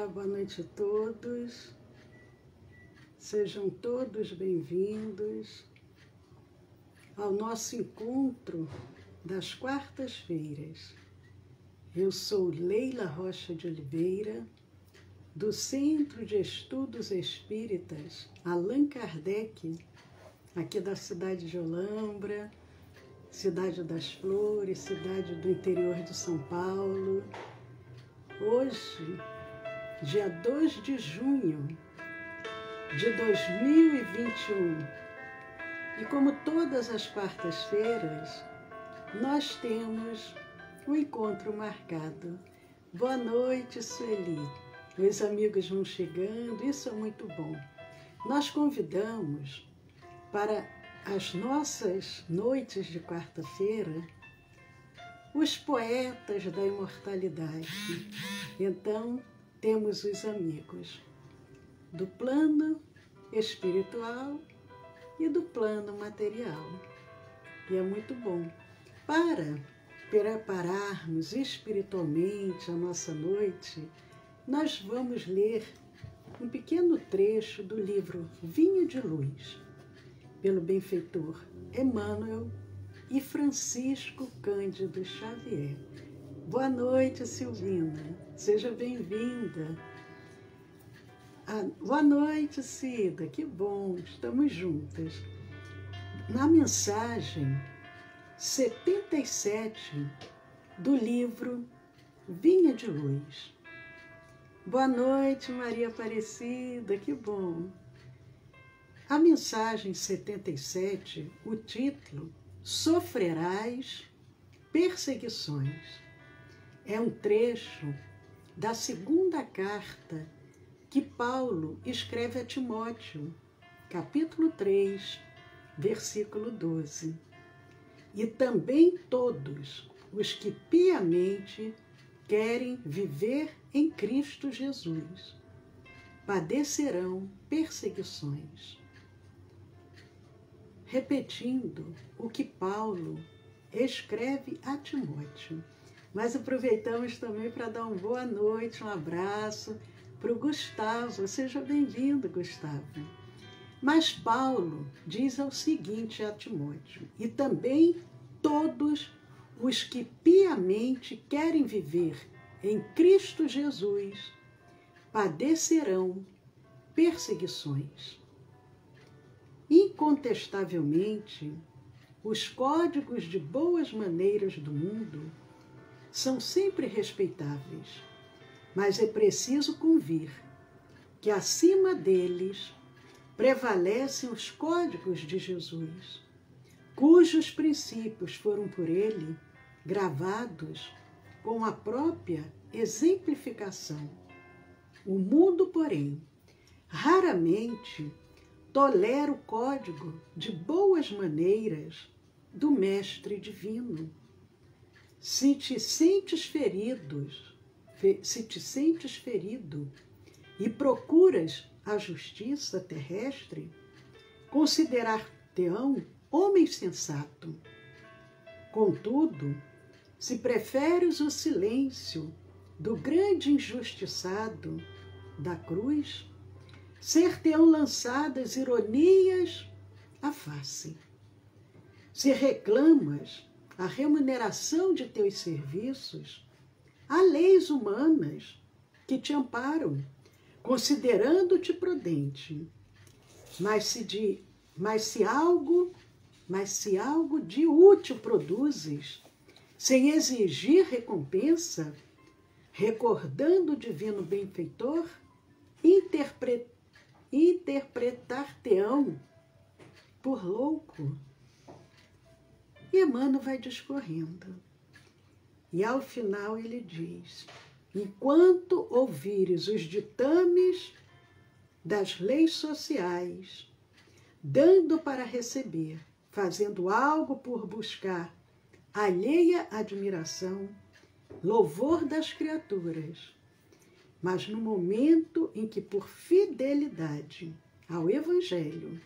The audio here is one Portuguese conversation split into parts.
boa noite a todos. Sejam todos bem-vindos ao nosso encontro das quartas-feiras. Eu sou Leila Rocha de Oliveira, do Centro de Estudos Espíritas Allan Kardec, aqui da cidade de Olambra, cidade das Flores, cidade do interior de São Paulo. Hoje, dia 2 de junho de 2021, e como todas as quartas-feiras, nós temos um encontro marcado. Boa noite, Sueli. Meus amigos vão chegando, isso é muito bom. Nós convidamos para as nossas noites de quarta-feira os poetas da imortalidade. Então, temos os amigos do plano espiritual e do plano material. E é muito bom. Para prepararmos espiritualmente a nossa noite, nós vamos ler um pequeno trecho do livro Vinho de Luz, pelo benfeitor Emmanuel e Francisco Cândido Xavier. Boa noite, Silvina. Seja bem-vinda. Boa noite, Cida. Que bom, estamos juntas. Na mensagem 77 do livro Vinho de Luz. Boa noite, Maria Aparecida. Que bom. A mensagem 77, o título: Sofrerás perseguições. É um trecho da segunda carta que Paulo escreve a Timóteo, capítulo 3, versículo 12. E também todos os que piamente querem viver em Cristo Jesus padecerão perseguições. Repetindo o que Paulo escreve a Timóteo. Mas aproveitamos também para dar uma boa noite, um abraço para o Gustavo. Seja bem-vindo, Gustavo. Mas Paulo diz o seguinte a Timóteo: e também todos os que piamente querem viver em Cristo Jesus padecerão perseguições. Incontestavelmente, os códigos de boas maneiras do mundo são sempre respeitáveis, mas é preciso convir que acima deles prevalecem os códigos de Jesus, cujos princípios foram por ele gravados com a própria exemplificação. O mundo, porém, raramente tolera o código de boas maneiras do Mestre Divino. Se te sentes ferido e procuras a justiça terrestre, considerar-te-ão homem sensato. Contudo, se preferes o silêncio do grande injustiçado da cruz, ser-te-ão lançadas ironias à face. Se reclamas a remuneração de teus serviços, há leis humanas que te amparam, considerando-te prudente. Mas se algo de útil produzes, sem exigir recompensa, recordando o divino benfeitor, interpretar-te-ão por louco. E Emmanuel vai discorrendo. E ao final ele diz: enquanto ouvires os ditames das leis sociais, dando para receber, fazendo algo por buscar alheia admiração, louvor das criaturas, mas no momento em que por fidelidade ao Evangelho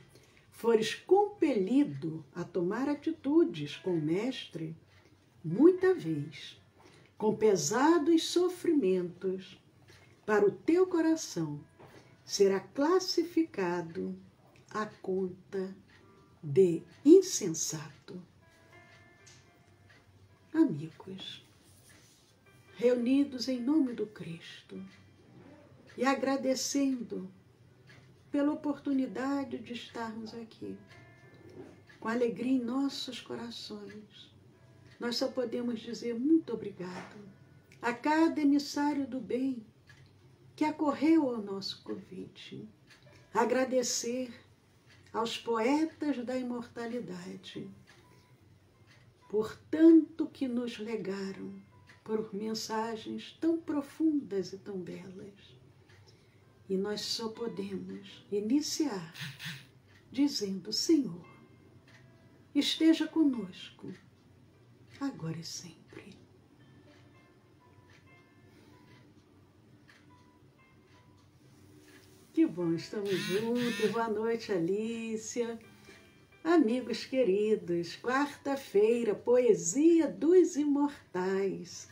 fores compelido a tomar atitudes com o Mestre, muita vez, com pesados sofrimentos, para o teu coração será classificado à conta de insensato. Amigos, reunidos em nome do Cristo e agradecendo pela oportunidade de estarmos aqui, com alegria em nossos corações, nós só podemos dizer muito obrigado a cada emissário do bem que acorreu ao nosso convite. Agradecer aos poetas da imortalidade por tanto que nos legaram, por mensagens tão profundas e tão belas. E nós só podemos iniciar dizendo: Senhor, esteja conosco, agora e sempre. Que bom, estamos juntos. Boa noite, Alícia. Amigos queridos, quarta-feira, Poesia dos Imortais.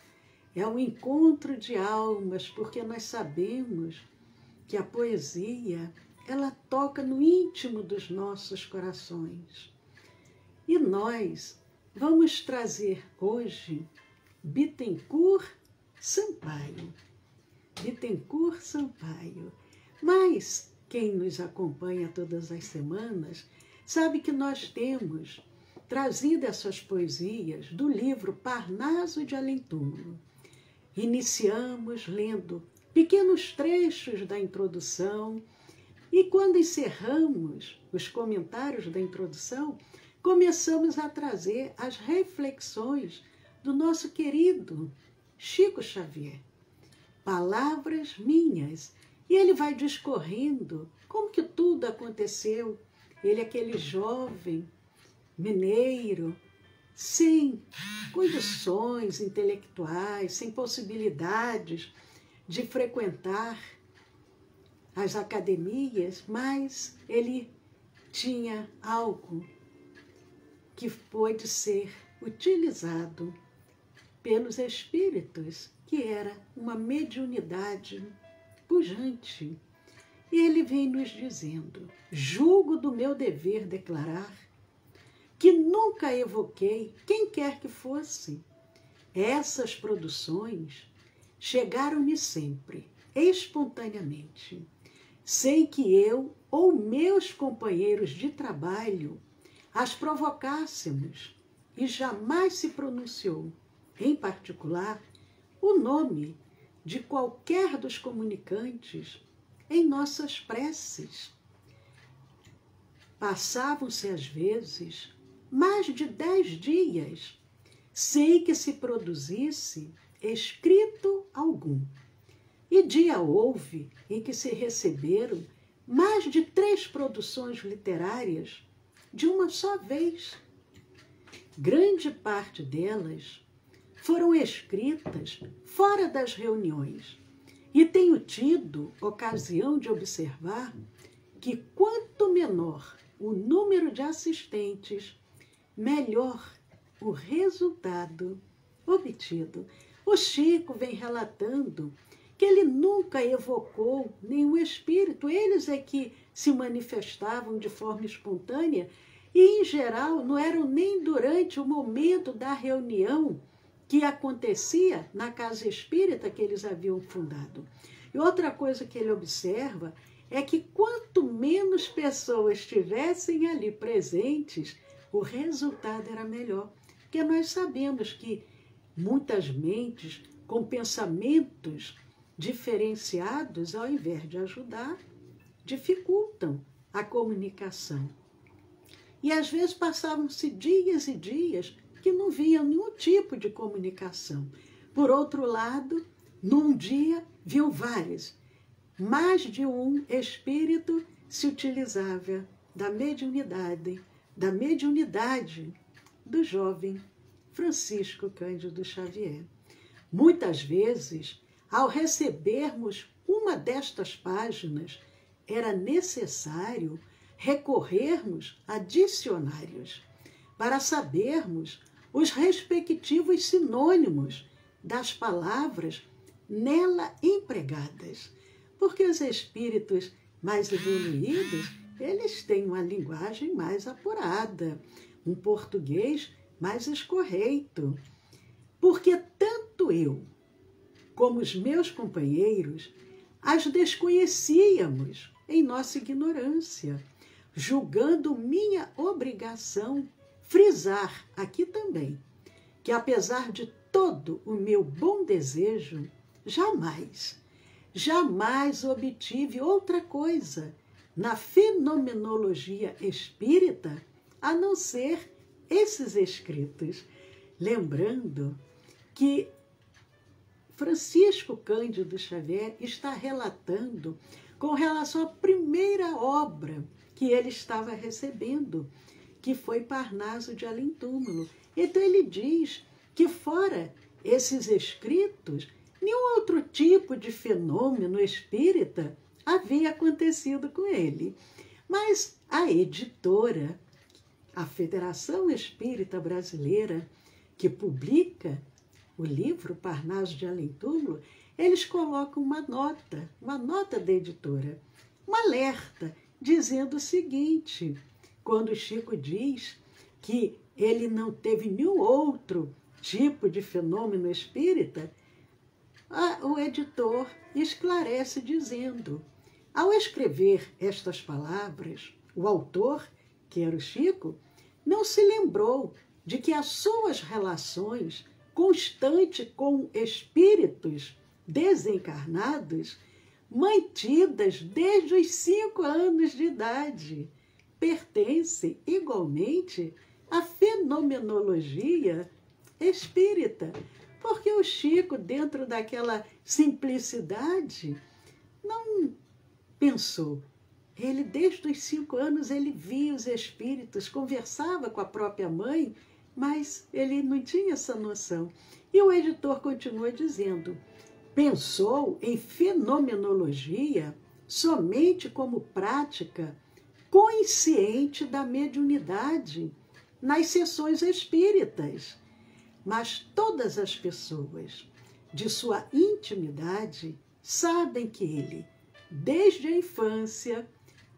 É um encontro de almas, porque nós sabemos que a poesia, ela toca no íntimo dos nossos corações. E nós vamos trazer hoje Bittencourt Sampaio. Bittencourt Sampaio. Mas quem nos acompanha todas as semanas sabe que nós temos trazido essas poesias do livro Parnaso de Além-Túmulo. Iniciamos lendo pequenos trechos da introdução e quando encerramos os comentários da introdução, começamos a trazer as reflexões do nosso querido Chico Xavier. Palavras minhas. E ele vai discorrendo como que tudo aconteceu. Ele é aquele jovem mineiro, sem condições intelectuais, sem possibilidades de frequentar as academias, mas ele tinha algo que pôde ser utilizado pelos espíritos, que era uma mediunidade pujante. E ele vem nos dizendo: julgo do meu dever declarar que nunca evoquei quem quer que fosse. Essas produções chegaram-me sempre, espontaneamente, sem que eu ou meus companheiros de trabalho as provocássemos, e jamais se pronunciou, em particular, o nome de qualquer dos comunicantes em nossas preces. Passavam-se, às vezes, mais de 10 dias sem que se produzisse escrito algum. E dia houve em que se receberam mais de 3 produções literárias de uma só vez. Grande parte delas foram escritas fora das reuniões, e tenho tido ocasião de observar que quanto menor o número de assistentes, melhor o resultado obtido. O Chico vem relatando que ele nunca evocou nenhum espírito, eles é que se manifestavam de forma espontânea e, em geral, não eram nem durante o momento da reunião que acontecia na casa espírita que eles haviam fundado. E outra coisa que ele observa é que quanto menos pessoas estivessem ali presentes, o resultado era melhor. Porque nós sabemos que muitas mentes com pensamentos diferenciados, ao invés de ajudar, dificultam a comunicação. E às vezes passavam-se dias e dias que não viam nenhum tipo de comunicação. Por outro lado, num dia, viu vários. Mais de um espírito se utilizava da mediunidade do jovem Francisco Cândido Xavier. Muitas vezes, ao recebermos uma destas páginas, era necessário recorrermos a dicionários para sabermos os respectivos sinônimos das palavras nela empregadas, porque os espíritos mais evoluídos, eles têm uma linguagem mais apurada, um português mais escorreito, porque tanto eu como os meus companheiros as desconhecíamos em nossa ignorância, julgando minha obrigação frisar aqui também que, apesar de todo o meu bom desejo, jamais obtive outra coisa na fenomenologia espírita a não ser esses escritos. Lembrando que Francisco Cândido Xavier está relatando com relação à primeira obra que ele estava recebendo, que foi Parnaso de Além-Túmulo. Então ele diz que fora esses escritos, nenhum outro tipo de fenômeno espírita havia acontecido com ele. Mas a editora, a Federação Espírita Brasileira, que publica o livro Parnaso de Além-Túmulo, eles colocam uma nota da editora, um alerta, dizendo o seguinte, quando Chico diz que ele não teve nenhum outro tipo de fenômeno espírita, o editor esclarece dizendo, ao escrever estas palavras, o autor, que era o Chico, não se lembrou de que as suas relações constantes com espíritos desencarnados, mantidas desde os 5 anos de idade, pertencem igualmente à fenomenologia espírita, porque o Chico, dentro daquela simplicidade, não pensou. Ele, desde os 5 anos, ele via os espíritos, conversava com a própria mãe, mas ele não tinha essa noção. E o editor continua dizendo, pensou em fenomenologia somente como prática consciente da mediunidade nas sessões espíritas. Mas todas as pessoas de sua intimidade sabem que ele, desde a infância,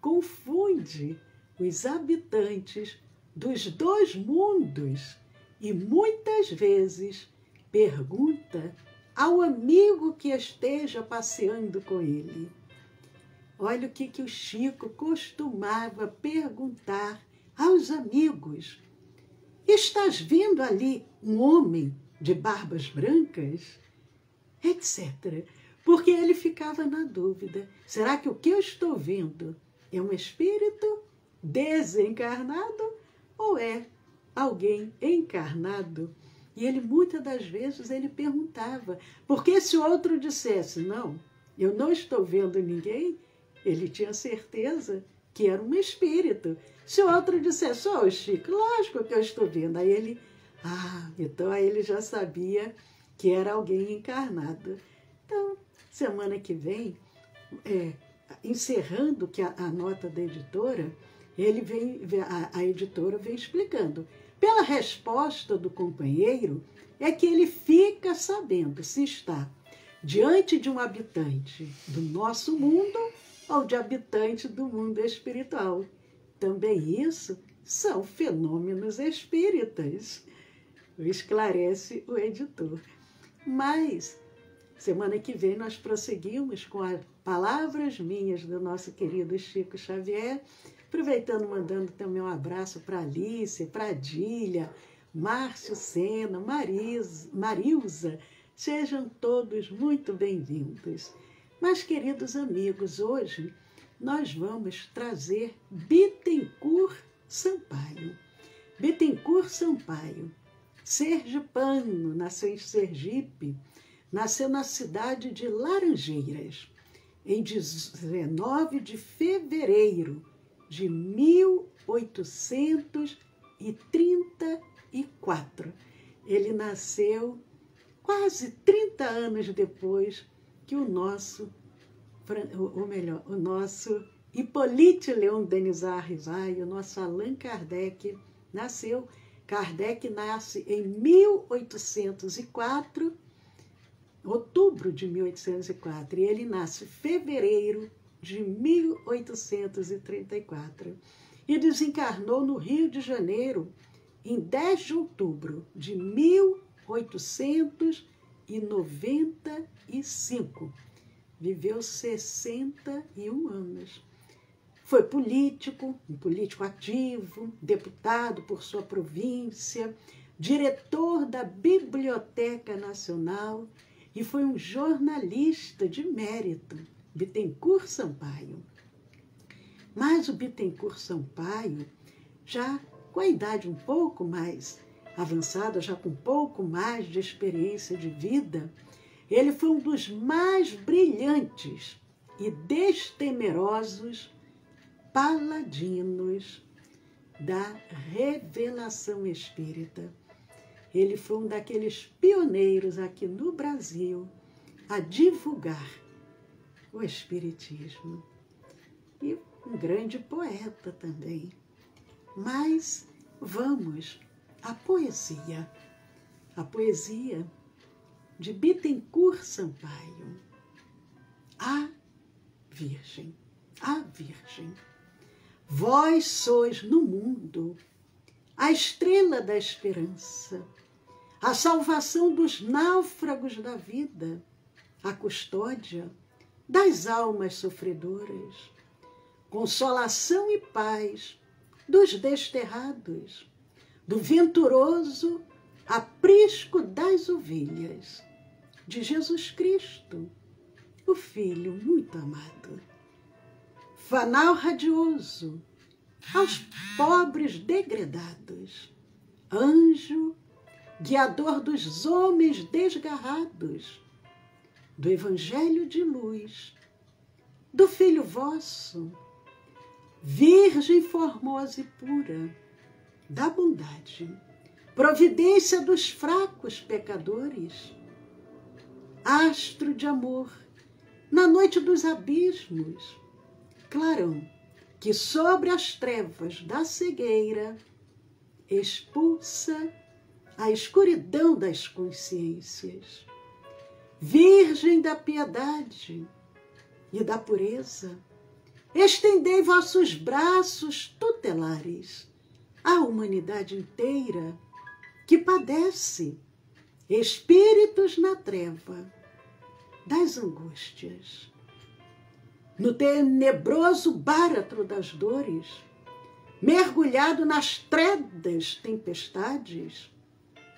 confunde os habitantes dos 2 mundos e muitas vezes pergunta ao amigo que esteja passeando com ele. Olha o que o Chico costumava perguntar aos amigos. Estás vendo ali um homem de barbas brancas? Etc. Porque ele ficava na dúvida. Será que o que eu estou vendo é um espírito desencarnado ou é alguém encarnado? E ele, muitas das vezes, ele perguntava. Porque se o outro dissesse, não, eu não estou vendo ninguém, ele tinha certeza que era um espírito. Se o outro dissesse, ó, Chico, lógico que eu estou vendo. Aí ele, então aí ele já sabia que era alguém encarnado. Então, semana que vem, encerrando que a nota da editora, a editora vem explicando. Pela resposta do companheiro, é que ele fica sabendo se está diante de um habitante do nosso mundo ou de habitante do mundo espiritual. Também isso são fenômenos espíritas, esclarece o editor. Mas, semana que vem, nós prosseguimos com as palavras minhas do nosso querido Chico Xavier, aproveitando, mandando também um abraço para Alice, para Adília, Márcio Sena, Marilza, sejam todos muito bem-vindos. Mas, queridos amigos, hoje nós vamos trazer Bittencourt Sampaio. Bittencourt Sampaio, sergipano, nasceu em Sergipe, nasceu na cidade de Laranjeiras, em 19 de fevereiro de 1834. Ele nasceu quase 30 anos depois que o nosso Hippolyte Léon Denisard Rivail, o nosso Allan Kardec, nasceu. Kardec nasce em 1804 outubro de 1804, e ele nasce em fevereiro de 1834 e desencarnou no Rio de Janeiro em 10 de outubro de 1895. Viveu 61 anos. Foi político, um político ativo, deputado por sua província, diretor da Biblioteca Nacional e foi um jornalista de mérito, Bittencourt Sampaio. Mas o Bittencourt Sampaio, já com a idade um pouco mais avançada, já com um pouco mais de experiência de vida, ele foi um dos mais brilhantes e destemerosos paladinos da revelação espírita. Ele foi um daqueles pioneiros aqui no Brasil a divulgar o espiritismo. E um grande poeta também. Mas vamos à poesia. A poesia de Bittencourt Sampaio. A Virgem. A Virgem. Vós sois no mundo a estrela da esperança, a salvação dos náufragos da vida, a custódia das almas sofredoras, consolação e paz dos desterrados, do venturoso aprisco das ovelhas, de Jesus Cristo, o Filho muito amado. Fanal radioso aos pobres degredados, anjo guiador dos homens desgarrados, do Evangelho de luz, do Filho vosso, Virgem formosa e pura, da bondade, providência dos fracos pecadores, astro de amor na noite dos abismos, clarão que sobre as trevas da cegueira expulsa a escuridão das consciências. Virgem da piedade e da pureza, estendei vossos braços tutelares à humanidade inteira que padece espíritos na treva das angústias. No tenebroso báratro das dores, mergulhado nas tredas tempestades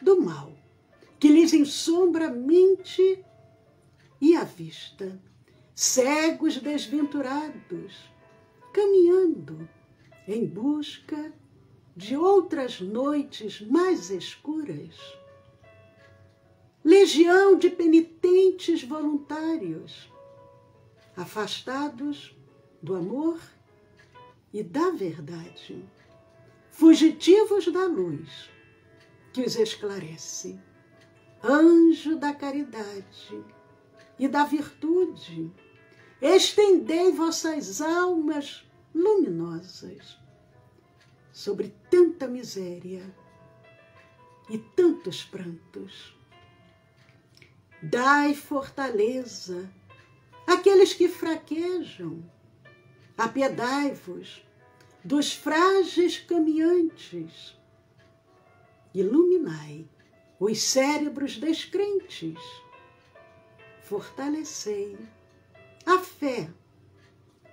do mal, que lhes ensombra a mente e a vista, cegos desventurados, caminhando em busca de outras noites mais escuras. Legião de penitentes voluntários, afastados do amor e da verdade, fugitivos da luz que os esclarece, anjo da caridade e da virtude, estendei vossas almas luminosas sobre tanta miséria e tantos prantos. Dai fortaleza àqueles que fraquejam, apiedai-vos dos frágeis caminhantes, iluminai os cérebros descrentes, fortalecei a fé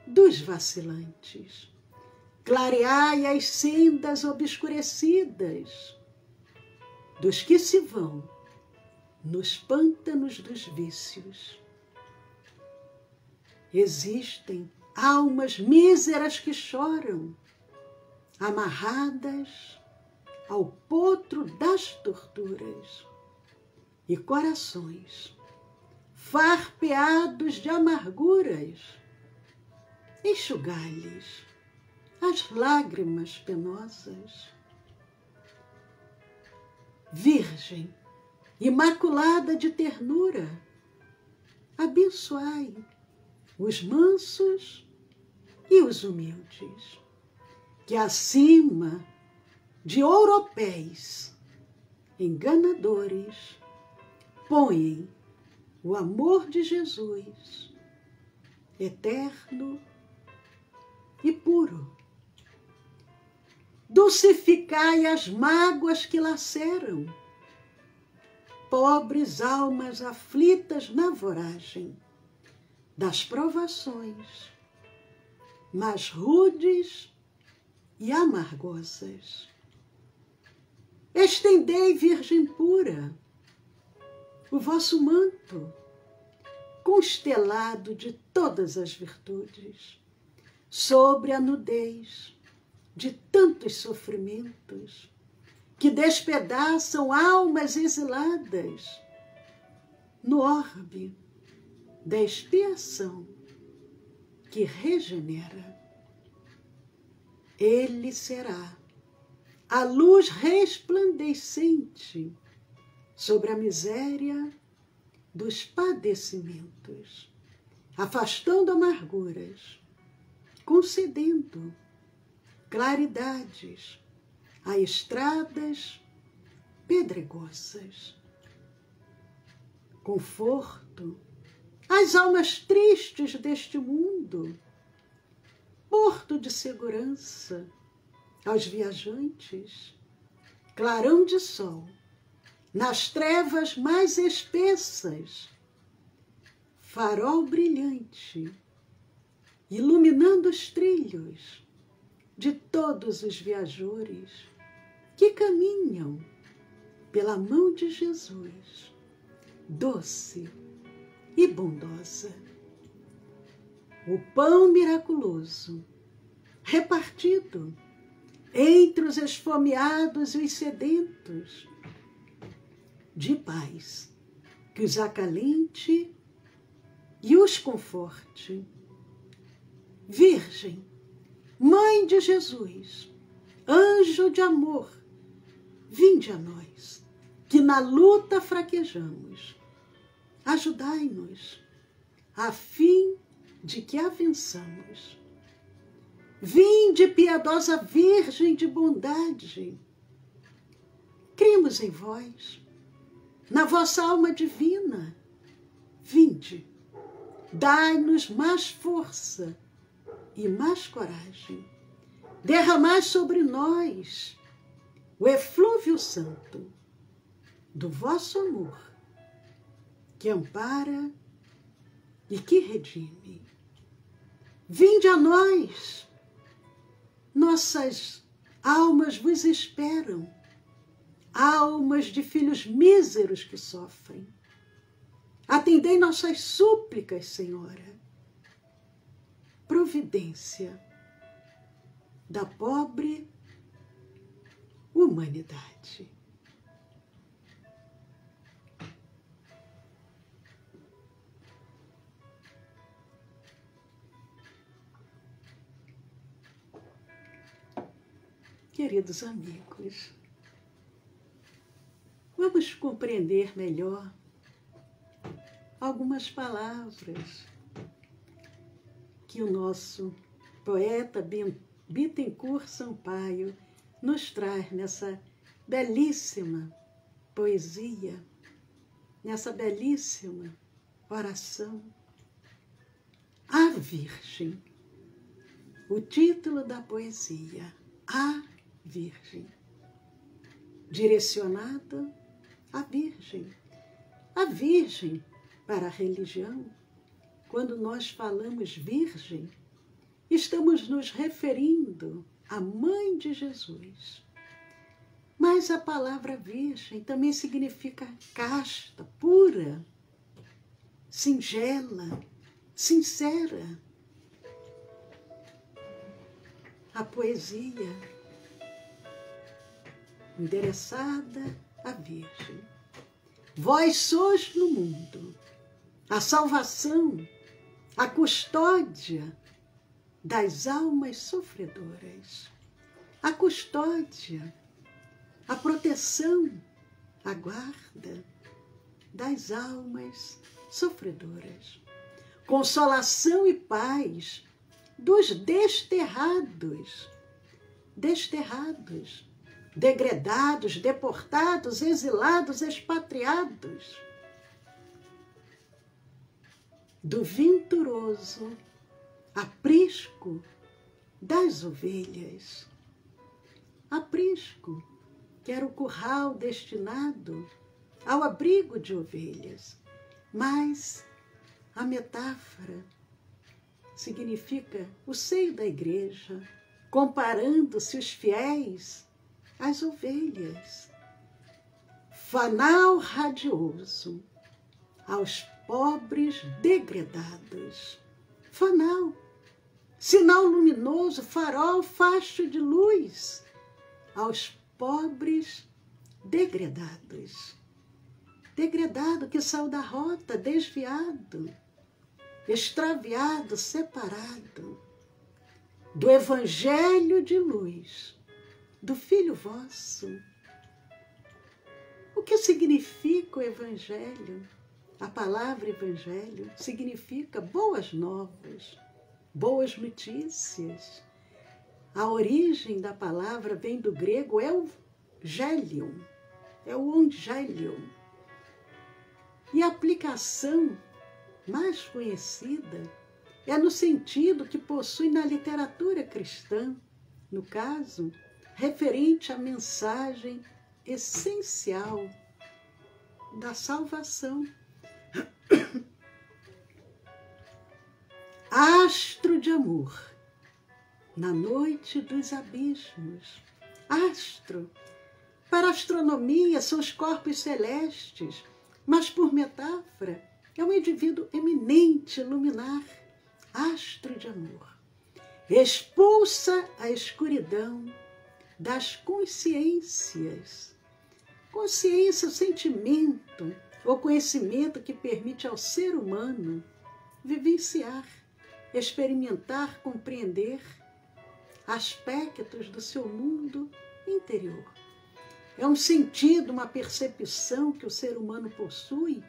dos vacilantes, clareai as sendas obscurecidas dos que se vão nos pântanos dos vícios. Existem almas míseras que choram, amarradas ao potro das torturas, e corações farpeados de amarguras, enxugai-lhes as lágrimas penosas. Virgem imaculada de ternura, abençoai os mansos e os humildes, que acima de ouropéis enganadores põem o amor de Jesus, eterno e puro. Dulcificai as mágoas que laceram, pobres almas aflitas na voragem das provações, mas rudes e amargosas. Estendei, Virgem pura, o vosso manto, constelado de todas as virtudes, sobre a nudez de tantos sofrimentos que despedaçam almas exiladas no orbe da expiação que regenera. Ele será a luz resplandecente sobre a miséria dos padecimentos, afastando amarguras, concedendo claridades a estradas pedregosas, conforto às almas tristes deste mundo, porto de segurança aos viajantes, clarão de sol nas trevas mais espessas, farol brilhante iluminando os trilhos de todos os viajores que caminham pela mão de Jesus, doce e bondosa. O pão miraculoso, repartido entre os esfomeados e os sedentos, de paz, que os acalente e os conforte. Virgem, Mãe de Jesus, anjo de amor, vinde a nós, que na luta fraquejamos. Ajudai-nos, a fim de que a vençamos. Vinde, piedosa Virgem de bondade. Cremos em vós, na vossa alma divina. Vinde, dai-nos mais força e mais coragem. Derramai sobre nós o eflúvio santo do vosso amor, que ampara e que redime. Vinde a nós, nossas almas vos esperam, almas de filhos míseros que sofrem. Atendei nossas súplicas, Senhora. Providência da pobre humanidade. Queridos amigos, vamos compreender melhor algumas palavras que o nosso poeta Bittencourt Sampaio nos traz nessa belíssima poesia, nessa belíssima oração. A Virgem, o título da poesia, A Virgem, direcionada à Virgem. A Virgem, para a religião, quando nós falamos Virgem, estamos nos referindo à Mãe de Jesus. Mas a palavra Virgem também significa casta, pura, singela, sincera. A poesia endereçada à Virgem. Vós sois no mundo a salvação, a custódia das almas sofredoras, a custódia, a proteção, a guarda das almas sofredoras, consolação e paz dos desterrados, degredados, deportados, exilados, expatriados. do venturoso aprisco das ovelhas. Aprisco, que era o curral destinado ao abrigo de ovelhas, mas a metáfora significa o seio da igreja, comparando-se os fiéis às ovelhas. Fanal radioso aos pobres degredados. Fanal, sinal luminoso, farol, facho de luz aos pobres degredados. Degradado que saiu da rota, desviado, extraviado, separado do evangelho de luz, do Filho vosso. O que significa o evangelho? A palavra evangelho significa boas novas, boas notícias. A origem da palavra vem do grego evangelion, é o evangelion. E a aplicação mais conhecida é no sentido que possui na literatura cristã, no caso, referente à mensagem essencial da salvação. Astro de amor na noite dos abismos. Astro, para a astronomia, são os corpos celestes, mas por metáfora, é um indivíduo eminente, luminar, astro de amor. Expulsa a escuridão das consciências. Consciência, o sentimento ou conhecimento que permite ao ser humano vivenciar, experimentar, compreender aspectos do seu mundo interior. É um sentido, uma percepção que o ser humano possui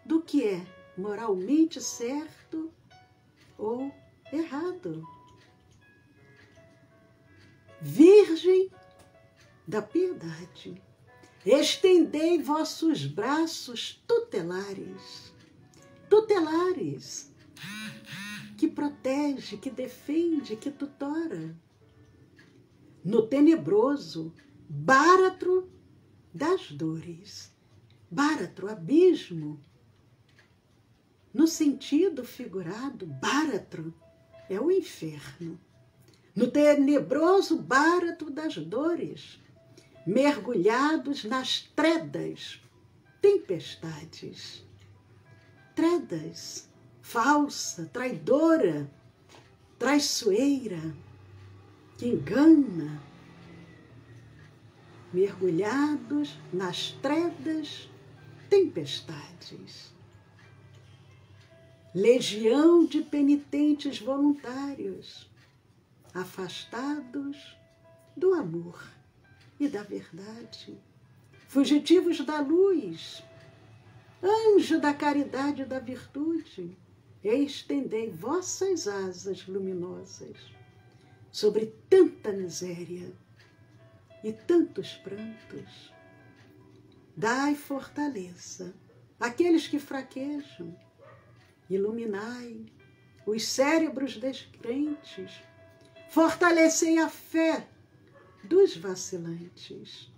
do que é moralmente certo ou errado. Virgem da piedade, estendei vossos braços tutelares, tutelares, que protege, que defende, que tutora. No tenebroso báratro das dores, báratro, abismo, no sentido figurado, báratro é o inferno. No tenebroso báratro das dores, mergulhados nas tredas, tempestades. Tredas, falsa, traidora, traiçoeira, que engana. Mergulhados nas tredas, tempestades. Legião de penitentes voluntários, afastados do amor e da verdade, fugitivos da luz, anjo da caridade e da virtude, estendei vossas asas luminosas sobre tanta miséria e tantos prantos. Dai fortaleza àqueles que fraquejam, iluminai os cérebros descrentes, fortalecei a fé dos vacilantes.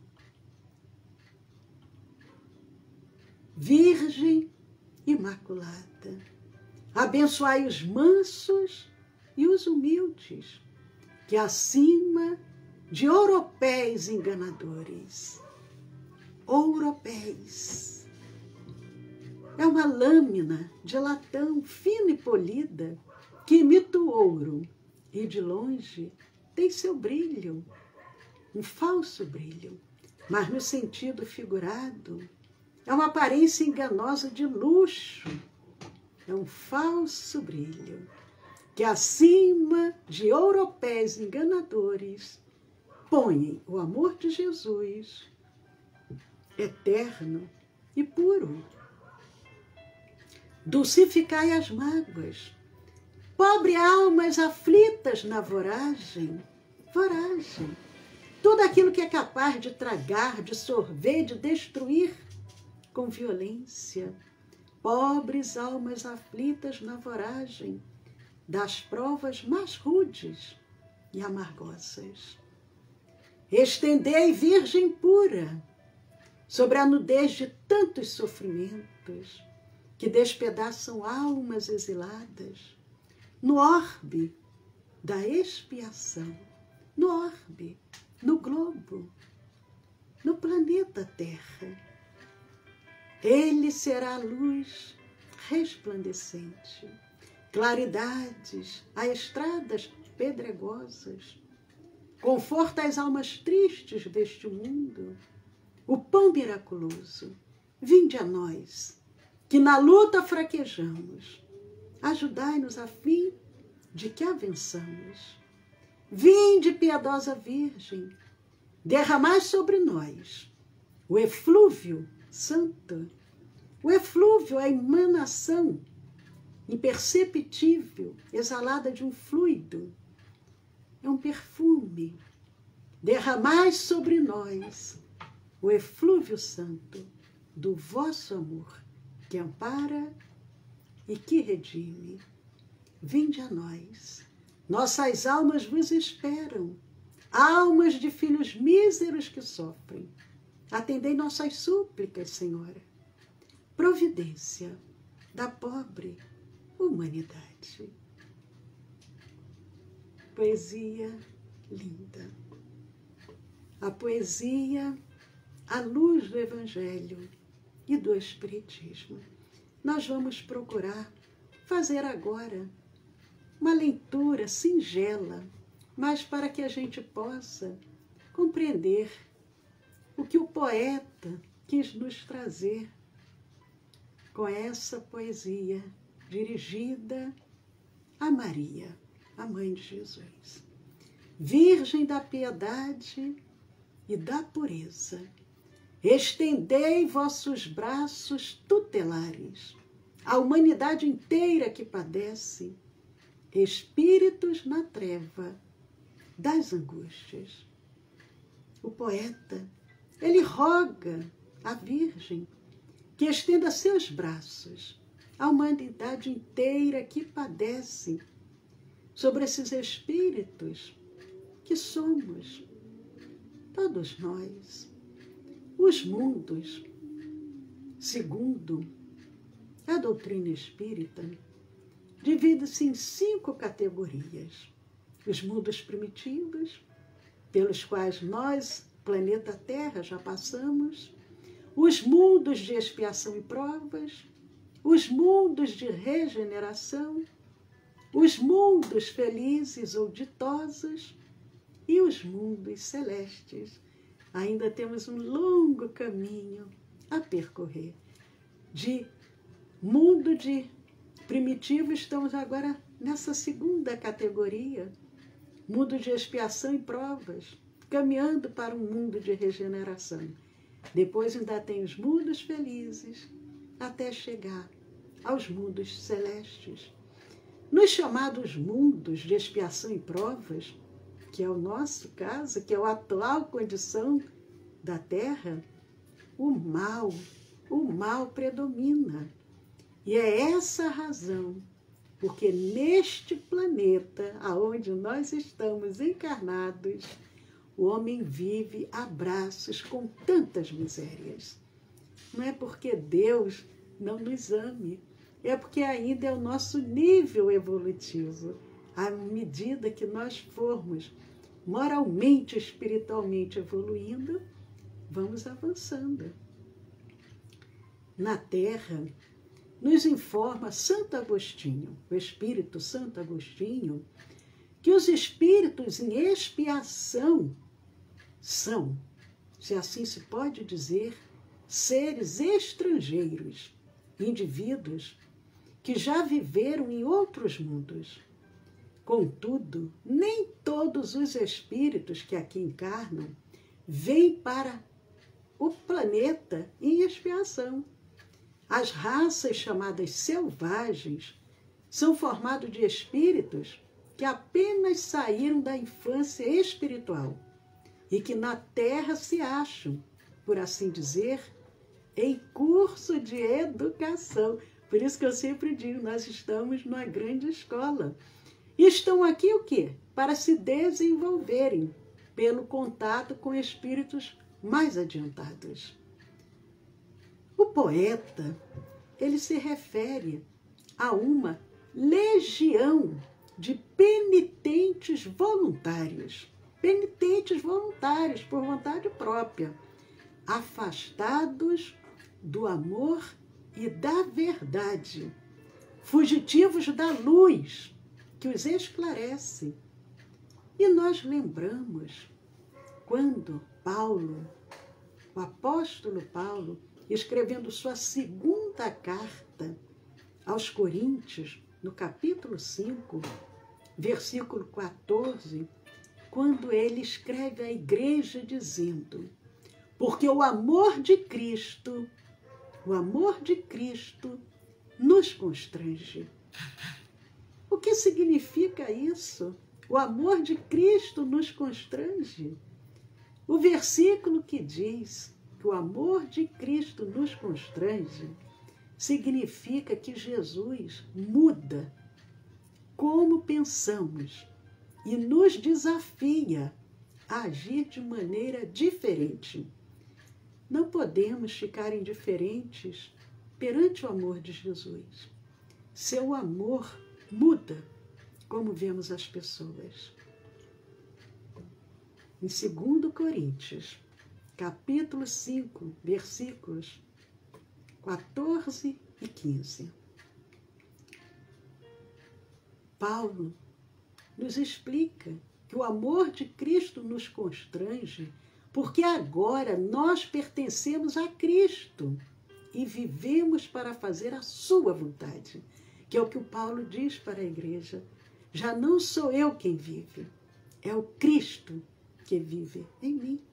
Virgem Imaculada, abençoai os mansos e os humildes, que acima de ouropéis enganadores. Ouropéis é uma lâmina de latão fina e polida que imita o ouro e de longe tem seu brilho, um falso brilho, mas no sentido figurado é uma aparência enganosa de luxo, é um falso brilho que acima de ouropéis enganadores põem o amor de Jesus, eterno e puro. Dulcificai as mágoas, pobre almas aflitas na voragem, tudo aquilo que é capaz de tragar, de sorver, de destruir com violência. pobres almas aflitas na voragem das provas mais rudes e amargosas. Estendei, Virgem pura, sobre a nudez de tantos sofrimentos que despedaçam almas exiladas, no orbe da expiação, no orbe, no globo, no planeta Terra. Ele será a luz resplandecente, claridades a estradas pedregosas, conforta as almas tristes deste mundo, o pão miraculoso. Vinde a nós, que na luta fraquejamos, ajudai-nos a fim de que a vençamos. Vinde, piedosa Virgem, derramai sobre nós o eflúvio santo, o eflúvio, a emanação imperceptível, exalada de um fluido, é um perfume. Derramai sobre nós o eflúvio santo do vosso amor, que ampara e que redime. Vinde a nós, nossas almas vos esperam, almas de filhos míseros que sofrem. Atendei nossas súplicas, Senhora. Providência da pobre humanidade. Poesia linda. A poesia à luz do Evangelho e do Espiritismo. Nós vamos procurar fazer agora uma leitura singela, mas para que a gente possa compreender o que o poeta quis nos trazer com essa poesia dirigida a Maria, a Mãe de Jesus. Virgem da piedade e da pureza, estendei vossos braços tutelares à humanidade inteira que padece, espíritos na treva das angústias. O poeta, ele roga à Virgem que estenda seus braços à humanidade inteira que padece, sobre esses espíritos que somos, todos nós. Os mundos, segundo a doutrina espírita, divide-se em 5 categorias. Os mundos primitivos, pelos quais nós, planeta Terra, já passamos, os mundos de expiação e provas, os mundos de regeneração, os mundos felizes ou ditosos e os mundos celestes. Ainda temos um longo caminho a percorrer. De mundo de primitivo, estamos agora nessa segunda categoria, mundo de expiação e provas, caminhando para um mundo de regeneração. Depois ainda tem os mundos felizes, até chegar aos mundos celestes. Nos chamados mundos de expiação e provas, que é o nosso caso, que é a atual condição da Terra, o mal predomina. E é essa a razão, porque neste planeta, aonde nós estamos encarnados, o homem vive a braços com tantas misérias. Não é porque Deus não nos ame, é porque ainda é o nosso nível evolutivo. À medida que nós formos moralmente, espiritualmente evoluindo, vamos avançando. Na Terra, nos informa Santo Agostinho, o Espírito Santo Agostinho, que os espíritos em expiação são, se assim se pode dizer, seres estrangeiros, indivíduos que já viveram em outros mundos. Contudo, nem todos os espíritos que aqui encarnam vêm para o planeta em expiação. As raças chamadas selvagens são formadas de espíritos que apenas saíram da infância espiritual e que na Terra se acham, por assim dizer, em curso de educação. Por isso que eu sempre digo, nós estamos numa grande escola. E estão aqui o quê? Para se desenvolverem pelo contato com espíritos mais adiantados. O poeta, ele se refere a uma legião de penitentes voluntários por vontade própria, afastados do amor e da verdade, fugitivos da luz que os esclarece. E nós lembramos quando Paulo, o apóstolo Paulo, escrevendo sua segunda carta aos Coríntios, no capítulo 5, versículo 14, quando ele escreve à igreja dizendo: porque o amor de Cristo nos constrange. O que significa isso? O amor de Cristo nos constrange. O versículo que diz que o amor de Cristo nos constrange significa que Jesus muda como pensamos e nos desafia a agir de maneira diferente. Não podemos ficar indiferentes perante o amor de Jesus. Seu amor muda como vemos as pessoas. Em 2 Coríntios, capítulo 5, versículos 14 e 15. Paulo nos explica que o amor de Cristo nos constrange porque agora nós pertencemos a Cristo e vivemos para fazer a sua vontade, que é o que o Paulo diz para a igreja. Já não sou eu quem vive, é o Cristo que vive em mim.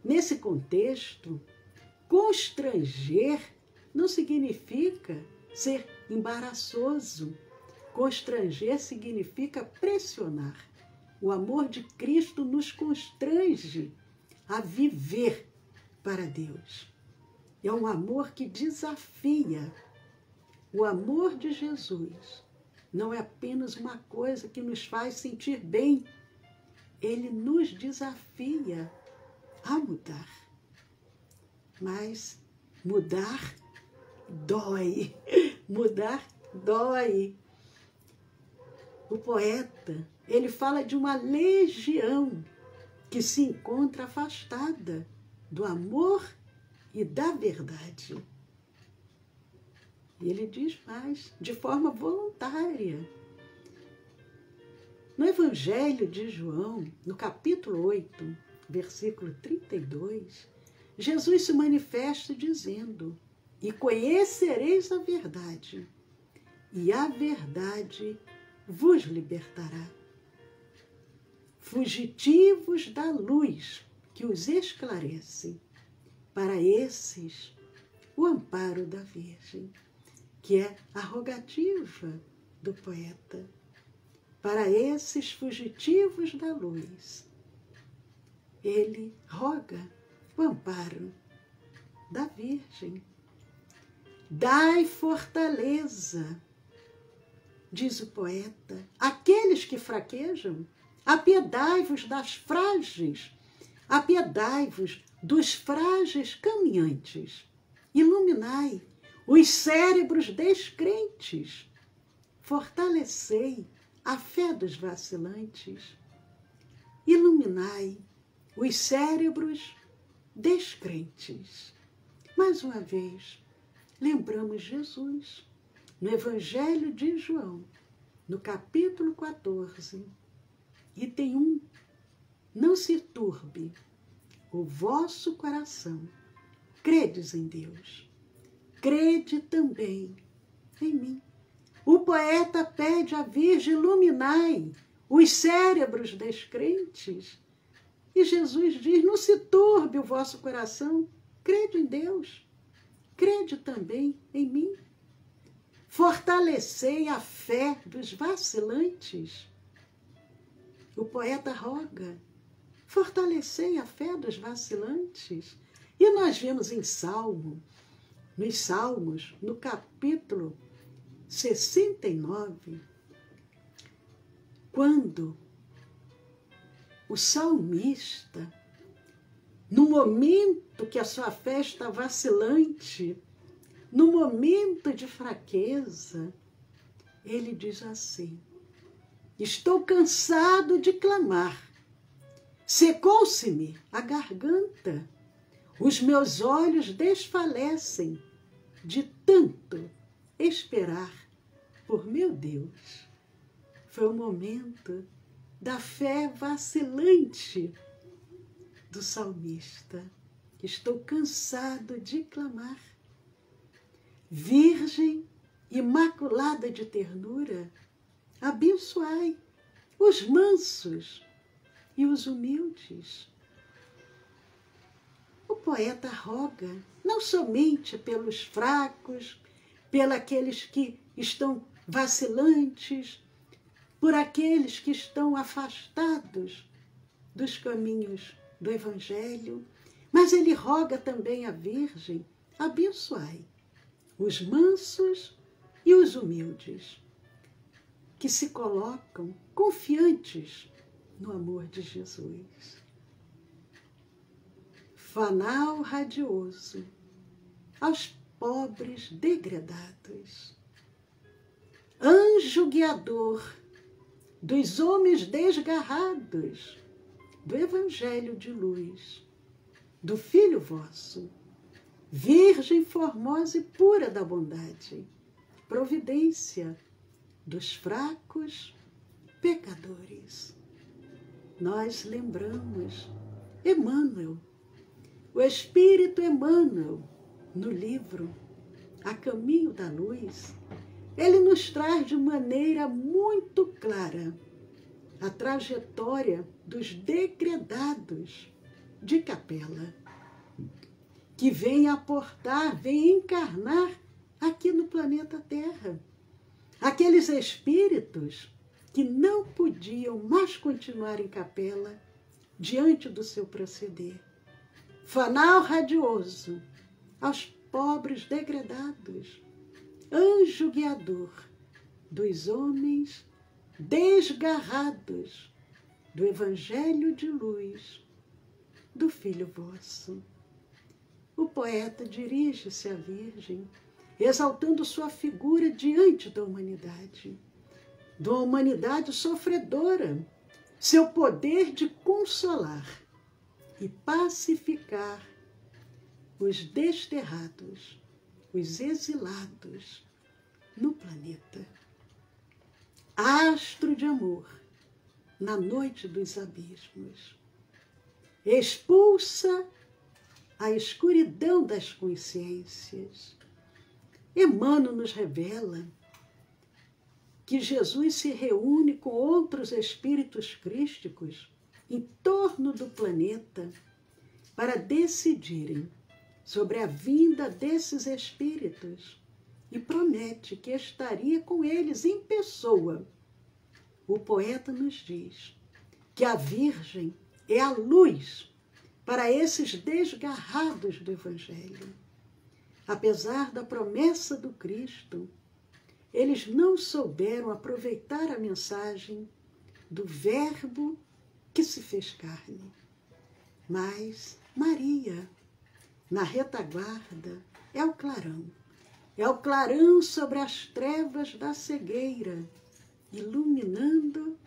Nesse contexto, constranger não significa ser embaraçoso. Constranger significa pressionar. O amor de Cristo nos constrange a viver para Deus. É um amor que desafia. O amor de Jesus não é apenas uma coisa que nos faz sentir bem. Ele nos desafia a mudar. Mas mudar dói. Mudar dói. O poeta, ele fala de uma legião que se encontra afastada do amor e da verdade. E ele diz mais, de forma voluntária. No Evangelho de João, no capítulo 8, versículo 32, Jesus se manifesta dizendo: e conhecereis a verdade, e a verdade vos libertará. Fugitivos da luz que os esclarece, para esses o amparo da Virgem, que é a rogativa do poeta. Para esses fugitivos da luz, ele roga o amparo da Virgem. Dai fortaleza, diz o poeta, àqueles que fraquejam, apiedai-vos das frágeis, apiedai-vos dos frágeis caminhantes, iluminai os cérebros descrentes, fortalecei a fé dos vacilantes, iluminai os cérebros descrentes. Mais uma vez, lembramos Jesus, no Evangelho de João, no capítulo 14, item 1, não se turbe o vosso coração, credes em Deus, crede também em mim. O poeta pede à Virgem: iluminai os cérebros descrentes. E Jesus diz: não se turbe o vosso coração, crede em Deus, crede também em mim. Fortalecei a fé dos vacilantes. O poeta roga: fortalecei a fé dos vacilantes. E nós vemos em Salmo nos Salmos, no capítulo 69, quando o salmista, no momento que a sua fé está vacilante, no momento de fraqueza, ele diz assim: estou cansado de clamar, secou-se-me a garganta, os meus olhos desfalecem de tanto esperar por meu Deus. Foi o momento da fé vacilante do salmista. Estou cansado de clamar. Virgem imaculada de ternura, abençoai os mansos e os humildes. O poeta roga não somente pelos fracos, pelos que estão vacilantes, por aqueles que estão afastados dos caminhos do Evangelho, mas ele roga também à Virgem: abençoai os mansos e os humildes, que se colocam confiantes no amor de Jesus. Fanal radioso aos pobres degredados, anjo guiador dos homens desgarrados, do Evangelho de luz, do Filho vosso, Virgem formosa e pura da bondade, providência dos fracos pecadores. Nós lembramos Emmanuel, o Espírito Emmanuel, no livro A Caminho da Luz. Ele nos traz de maneira muito clara a trajetória dos degredados de Capela, que vêm aportar, vêm encarnar aqui no planeta Terra. Aqueles espíritos que não podiam mais continuar em Capela diante do seu proceder. Fanal radioso aos pobres degredados, anjo guiador dos homens desgarrados, do Evangelho de luz, do Filho vosso. O poeta dirige-se à Virgem, exaltando sua figura diante da humanidade sofredora, seu poder de consolar e pacificar os desterrados, os exilados no planeta. Astro de amor na noite dos abismos, expulsa a escuridão das consciências. Emmanuel nos revela que Jesus se reúne com outros espíritos crísticos em torno do planeta para decidirem sobre a vinda desses espíritos e promete que estaria com eles em pessoa. O poeta nos diz que a Virgem é a luz para esses desgarrados do Evangelho. Apesar da promessa do Cristo, eles não souberam aproveitar a mensagem do Verbo que se fez carne. Mas Maria, na retaguarda, é o clarão sobre as trevas da cegueira, iluminando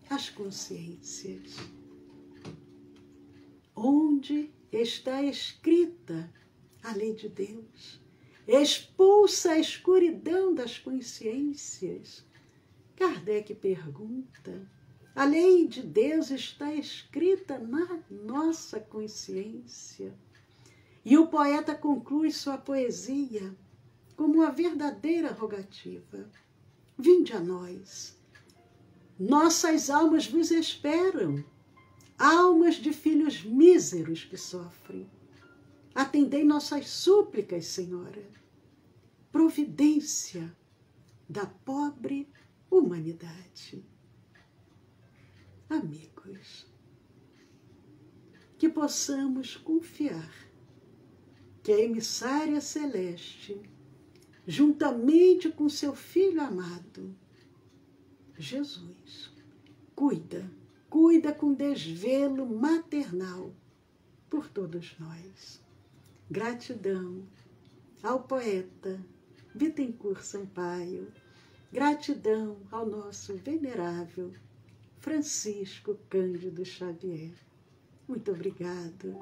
as consciências. Onde está escrita a lei de Deus? Expulsa a escuridão das consciências. Kardec pergunta: a lei de Deus está escrita na nossa consciência? E o poeta conclui sua poesia como uma verdadeira rogativa: vinde a nós, nossas almas vos esperam, almas de filhos míseros que sofrem. Atendei nossas súplicas, Senhora. Providência da pobre humanidade. Amigos, que possamos confiar que a emissária celeste, juntamente com seu Filho amado, Jesus, cuida com desvelo maternal por todos nós. Gratidão ao poeta Bittencourt Sampaio, gratidão ao nosso venerável Francisco Cândido Xavier. Muito obrigado.